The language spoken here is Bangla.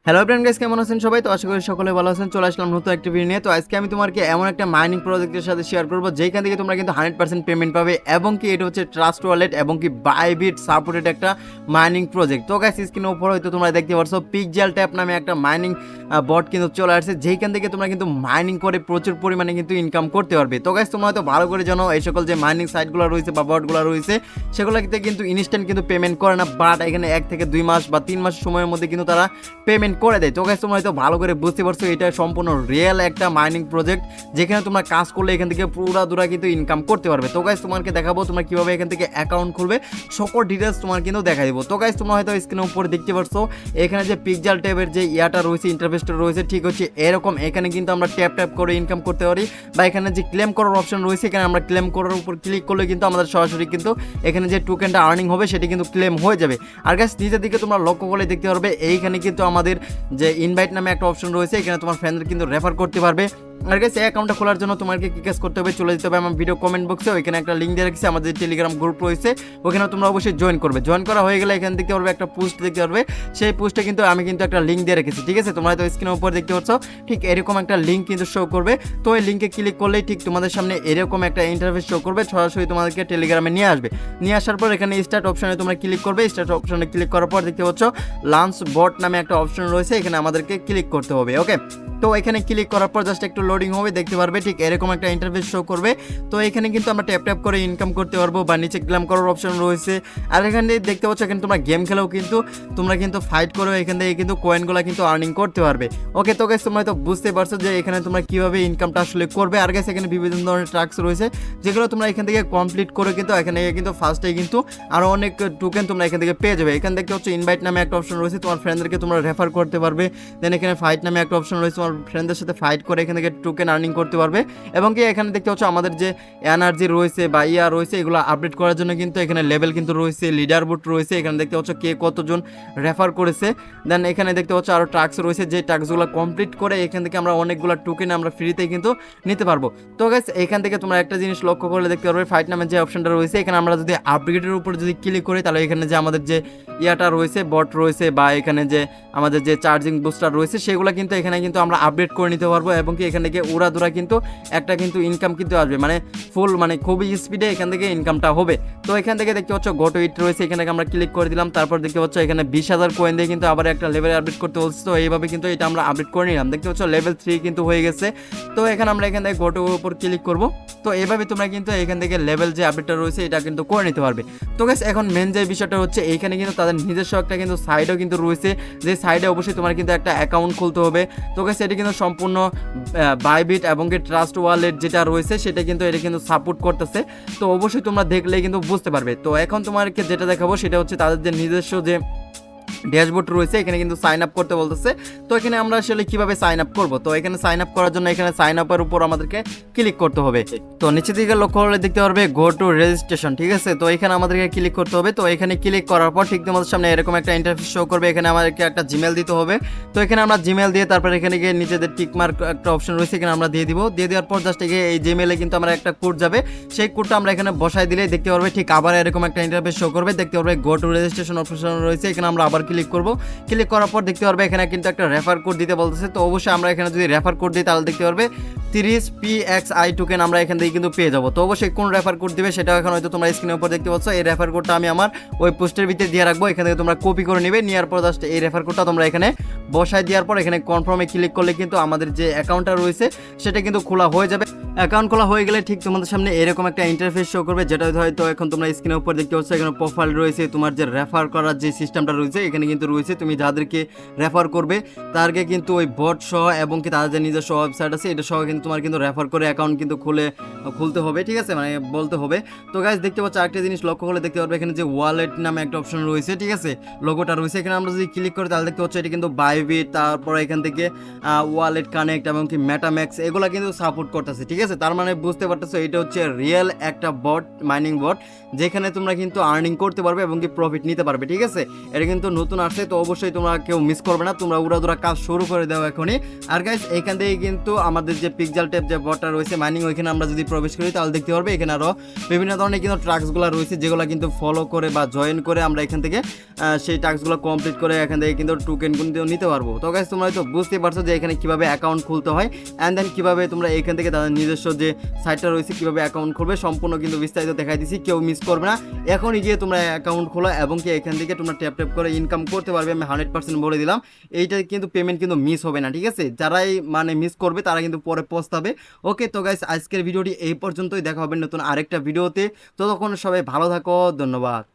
হ্যালো ফ্রেন্ড গাইস, কেমন আছেন সবাই? তো আশা করি সকলে ভালো আছেন। চলে আসলাম নতুন একটা ভিডিও নিয়ে। তো আজকে আমি তোমাকে এমন একটা মাইনিং প্রজেক্টের সাথে শেয়ার করবো যেখান থেকে তোমরা কিন্তু 100% পেমেন্ট পাবে এবং কি এটা হচ্ছে ট্রাস্ট ওয়ালেট এবং কি বাইবিট সাপোর্টেড একটা মাইনিং প্রজেক্ট। তো গাইস স্ক্রিনের উপর হয়তো তোমরা দেখতে পারছো PixelTap নামে একটা মাইনিং বট কিন্তু চলে আসছে, যেখান থেকে তোমরা কিন্তু মাইনিং করে প্রচুর পরিমাণে কিন্তু ইনকাম করতে পারবে। তো গাইস তোমরা হয়তো ভালো করে জানো এই সকল যে মাইনিং সাইটগুলো রয়েছে বা বটগুলো রয়েছে সেগুলোতে কিন্তু ইনস্ট্যান্ট কিন্তু পেমেন্ট করে না, বাট এখানে 1 থেকে 2 মাস বা 3 মাস সময়ের মধ্যে কিন্তু তারা পেমেন্ট করে দেয়। তো গাইস তোমরা হয়তো ভালো করে বুঝতে পারছো এটা সম্পূর্ণ রিয়েল একটা মাইনিং প্রজেক্ট, যেখানে তোমরা কাজ করলে এখান থেকে পুরা কিন্তু ইনকাম করতে পারবে। তো গাইস তোমাকে দেখাবো তোমরা কিভাবে এখান থেকে অ্যাকাউন্ট খুলবে, সকল ডিটেলস তোমার কিন্তু দেখা দিব। তো গাইস তোমরা হয়তো স্ক্রিনের উপরে দেখতে পারছো এখানে যে PixelTap-এর যে ইয়াটা রয়েছে, ইন্টারফেসটা রয়েছে, ঠিক হচ্ছে এরকম। এখানে কিন্তু আমরা ট্যাপ করে ইনকাম করতে পারি, বা এখানে যে ক্লেম করার অপশন রয়েছে এখানে আমরা ক্লেম করার উপর ক্লিক করলে কিন্তু আমাদের সরাসরি কিন্তু এখানে যে টোকেনটা আর্নিং হবে সেটি কিন্তু ক্লেম হয়ে যাবে। আর গাইস নিচের দিকে তোমরা লক্ষ্য করলে দেখতে পারবে এইখানে কিন্তু আমাদের যে ইনভাইট নামে একটা অপশন রয়েছে, এখানে তোমার ফ্রেন্ডদের কিন্তু রেফার করতে পারবে। আর গাইস এই অ্যাকাউন্টটা খোলার জন্য তোমাকে কি কাজ করতে হবে, চলে যেতে হবে আমার ভিডিও কমেন্ট বক্সে, ওইখানে একটা লিঙ্ক দিয়ে রাখছি, আমাদের টেলিগ্রাম গ্রুপ রয়েছে, ওখানে তোমরা অবশ্যই জয়েন করবে। জয়েন করা হয়ে গেলে এখানে দেখতে পারবে একটা পোস্ট দেখতে পারবে, সেই পোস্টে কিন্তু আমি কিন্তু একটা লিঙ্ক দিয়ে রেখেছি, ঠিক আছে? তোমরা হয়তো স্ক্রিনের উপর দেখতে পাচ্ছ ঠিক এরকম একটা লিঙ্ক কিন্তু শো করবে। তো এই লিঙ্কে ক্লিক করলেই ঠিক তোমাদের সামনে এরকম একটা ইন্টারফেস শো করবে, সরাসরি তোমাদেরকে টেলিগ্রামে নিয়ে আসবে। নিয়ে আসার পর এখানে স্টার্ট অপশনে তোমরা ক্লিক করবে। স্টার্ট অপশনে ক্লিক করার পর দেখতে পাচ্ছ লঞ্চ বট নামে একটা অপশন রয়েছে, এখানে আমাদেরকে ক্লিক করতে হবে। ওকে, তো এখানে ক্লিক করার পর জাস্ট একটু লোডিং হবে, দেখতে পারবে ঠিক এরকম একটা ইন্টারফেস শো করবে। তো এখানে কিন্তু আমরা ট্যাপ করে ইনকাম করতে পারবো, বা নিচে ক্লেম করার অপশন রয়েছে। আর এখানে দেখতে পাচ্ছ এখানে তোমরা গেম খেলেও কিন্তু তোমরা কিন্তু ফাইট করে এখান থেকে কিন্তু কয়েনগুলো কিন্তু আর্নিং করতে পারবে। ওকে, তো গাইস তোমরা তো বুঝতে পারছো যে এখানে তোমরা কিভাবে ইনকামটা আসলে করবে। আর গাইস এখানে বিভিন্ন ধরনের টাস্ক রয়েছে যেগুলো তোমরা এখান থেকে কমপ্লিট করে কিন্তু এখানে কিন্তু ফার্স্টে কিন্তু আরও অনেক টোকেন তোমরা এখান থেকে পেয়ে যাবে। এখানে দেখতে পাচ্ছ ইনভাইট নামে একটা অপশন রয়েছে, তোমার ফ্রেন্ডদেরকে তোমরা রেফার করতে পারবে। দেন এখানে ফাইট নামে একটা অপশন রয়েছে, তোমার ফ্রেন্ডদের সাথে ফাইট করে এখান থেকে টোকেন আর্নিং করতে পারবে। এবং কি এখানে দেখতে পাচ্ছ আমাদের যে এনার্জি রয়েছে বা ইয়া রয়েছে এগুলো আপডেট করার জন্য কিন্তু এখানে লেভেল কিন্তু রয়েছে, লিডার বোর্ড রয়েছে, এখানে দেখতে পাচ্ছ কে কতজন রেফার করেছে। দেন এখানে দেখতে পাচ্ছ আরও টাস্ক রয়েছে, যে টাস্কগুলো কমপ্লিট করে এখান থেকে আমরা অনেকগুলো টোকেন আমরা ফ্রিতে কিন্তু নিতে পারবো। তো গাইস এখান থেকে তোমরা একটা জিনিস লক্ষ্য করলে দেখতে পারবে ফাইট নামের যে অপশনটা রয়েছে, এখানে আমরা যদি আপগ্রেডের উপর যদি ক্লিক করি তাহলে এখানে যে আমাদের যে ইয়াটা রয়েছে বট রয়েছে বা এখানে যে আমাদের যে চার্জিং বুস্টার রয়েছে সেগুলো কিন্তু এখানে কিন্তু আমরা আপডেট করে নিতে পারবো। এবং কি এখান থেকে উড়াধুরা কিন্তু একটা কিন্তু ইনকাম কিন্তু আসবে, মানে ফুল মানে খুবই স্পিডে এখান থেকে ইনকামটা হবে। তো এখান থেকে দেখতে পাচ্ছ গোটো ইট রয়েছে, এখানে আমরা ক্লিক করে দিলাম। তারপর দেখতে পাচ্ছ এখানে 20,000 কয়েন দিয়ে কিন্তু আবার একটা লেভেল আপডেট করতে বলছে। তো এইভাবে কিন্তু এটা আমরা আপডেট করে নিলাম, দেখতে পাচ্ছ লেভেল 3 কিন্তু হয়ে গেছে। তো এখানে আমরা এখান থেকে গোটোর উপর ক্লিক করব। তো এইভাবে তোমরা কিন্তু এখান থেকে লেভেল যে আপডেটটা রয়েছে এটা কিন্তু করে নিতে পারবে। তো গাইস এখন মেন যে বিষয়টা হচ্ছে এইখানে কিন্তু তাদের নিজস্ব একটা কিন্তু সাইডও কিন্তু রয়েছে, যে সাইডে অবশ্যই তোমার কিন্তু একটা অ্যাকাউন্ট খুলতে হবে। তো গাইস এটা কিন্তু সম্পূর্ণ বাইবিট এবং কি ট্রাস্ট ওয়ালেট যেটা রয়েছে সেটা কিন্তু এটা কিন্তু সাপোর্ট করতেছে। তো অবশ্যই তোমরা দেখলেই কিন্তু বুঝতে পারবে। তো এখন তোমাকে যেটা দেখাবো সেটা হচ্ছে তাদের যে নিজস্ব যে ড্যাশবোর্ড রয়েছে, এখানে কিন্তু সাইন আপ করতে বলতেছে। তো এখানে আমরা আসলে কিভাবে সাইন আপ করব, তো এখানে সাইন আপ করার জন্য এখানে সাইন আপের উপর আমাদেরকে ক্লিক করতে হবে। তো নিচের দিকে লক্ষ্য করলে দেখতে পারবে গো টু রেজিস্ট্রেশন, ঠিক আছে? তো এখানে আমাদেরকে ক্লিক করতে হবে। তো এখানে ক্লিক করার পর ঠিক তোমাদের সামনে এরকম একটা ইন্টারফেস শো করবে, এখানে আমাদেরকে একটা জিমেল দিতে হবে। তো এখানে আমরা জিমেল দিয়ে তারপর এখানে গিয়ে নিজেদের টিকমার্ক একটা অপশন রয়েছে, এখানে আমরা দিয়ে দিব। দিয়ে দেওয়ার পর জাস্ট গিয়ে এই জিমেলে কিন্তু আমরা একটা কোড যাবে, সেই কোডটা আমরা এখানে বসাই দিলেই দেখতে পারবে ঠিক আবার এরকম একটা ইন্টারফেস শো করবে, দেখতে পারবে গো টু রেজিস্ট্রেশন অপশন রয়েছে, এখানে আমরা আবার ক্লিক করব। ক্লিক করার পর দেখতে পারবে এখানে কিন্তু একটা রেফার কোড দিতে বলতেছে। তো অবশ্যই আমরা এখানে যদি রেফার কোড দিই তাহলে দেখতে পারবে 30 PXI টোকেন আমরা এখান থেকে কিন্তু পেয়ে যাবো। তো অবশ্যই কোন রেফার কোড দিবে সেটা এখন হয়তো তোমরা স্ক্রিনের উপর দেখতে পাচ্ছ। এই রেফার কোডটা আমি আমার ওই পোস্টের ভিতরে দিয়ে রাখবো, এখান থেকে তোমরা কপি করে নেবে। নেওয়ার পর জাস্ট এই রেফার কোডটা তোমরা এখানে বসাই দেওয়ার পর এখানে কনফার্মে ক্লিক করলে কিন্তু আমাদের যে অ্যাকাউন্টটা রয়েছে সেটা কিন্তু খোলা হয়ে যাবে। অ্যাকাউন্ট খোলা হয়ে গেলে ঠিক তোমাদের সামনে এরকম একটা ইন্টারফেস শো করবে, যেটা হয়তো এখন তোমরা স্ক্রিনের উপর দেখতে পাচ্ছ। এখানে প্রোফাইল রয়েছে, তোমার যে রেফার করার যে সিস্টেমটা রয়েছে এখানে কিন্তু রয়েছে, তুমি যাদেরকে রেফার করবে তাদেরকে কিন্তু ওই বট সহ এবং কি তাদের যে নিজস্ব ওয়েবসাইট আছে এটা সহ কিন্তু তোমার কিন্তু রেফার করে অ্যাকাউন্ট কিন্তু খুলতে হবে, ঠিক আছে? মানে বলতে হবে। তো গাইস দেখতে পাচ্ছ একটা জিনিস লক্ষ্য করলে দেখতে পারবে এখানে যে ওয়ালেট নামে একটা অপশন রয়েছে, ঠিক আছে? লোগোটা রয়েছে, এখানে আমরা যদি ক্লিক করি তাহলে দেখতে পাচ্ছ এটা কিন্তু বাইবিট, তারপর এখান থেকে ওয়ালেট কানেক্ট এবং কি মেটাম্যাক্স এগুলো কিন্তু সাপোর্ট করতেছে, ঠিক আছে? তার মানে বুঝতে পারতেছো এটা হচ্ছে রিয়েল একটা বট, মাইনিং বট, যেখানে তোমরা কিন্তু আর্নিং করতে পারবে এবং কি প্রফিট নিতে পারবে, ঠিক আছে? এটা কিন্তু নতুন আসছে, তো অবশ্যই তোমরা কেউ মিস করবে না, তোমরা উড়াদুরা কাজ শুরু করে দাও এখনই। আর গাইস এখান থেকে কিন্তু আমাদের যে PixelTap যে বটটা রয়েছে মাইনিং, ওইখানে আমরা যদি প্রবেশ করি তাহলে দেখতে পারবে এখানে আরও বিভিন্ন ধরনের কিন্তু টাস্কগুলো রয়েছে, যেগুলো কিন্তু ফলো করে বা জয়েন করে আমরা এখান থেকে সেই টাস্কগুলো কমপ্লিট করে এখান থেকে কিন্তু টোকেন কিন্তু নিতে পারবো। তো গাইস তোমরা হয়তো বুঝতে পারছো যে এখানে কীভাবে অ্যাকাউন্ট খুলতে হয় অ্যান্ড দেন কীভাবে তোমরা এখান থেকে তাদের নিজস্ব যে সাইটটা রয়েছে কীভাবে অ্যাকাউন্ট খুলবে সম্পূর্ণ কিন্তু বিস্তারিত দেখাই দিচ্ছি, কেউ মিস করবে না। এখনই গিয়ে তোমরা অ্যাকাউন্ট খোলো এবং কি এখান থেকে তোমরা ট্যাপ ট্যাপ করে ইনকাম করতে পারবে। আমি 100% বলে দিলাম, এইটা কিন্তু পেমেন্ট কিন্তু মিস হবে না, ঠিক আছে? যারাই মানে মিস করবে তারা কিন্তু পরে পস্তাবে। ওকে, তো গাইস আজকের ভিডিওটি এই পর্যন্তই, দেখা হবে নতুন আরেকটা ভিডিওতে। ততক্ষণ সবাই ভালো থাকো, ধন্যবাদ।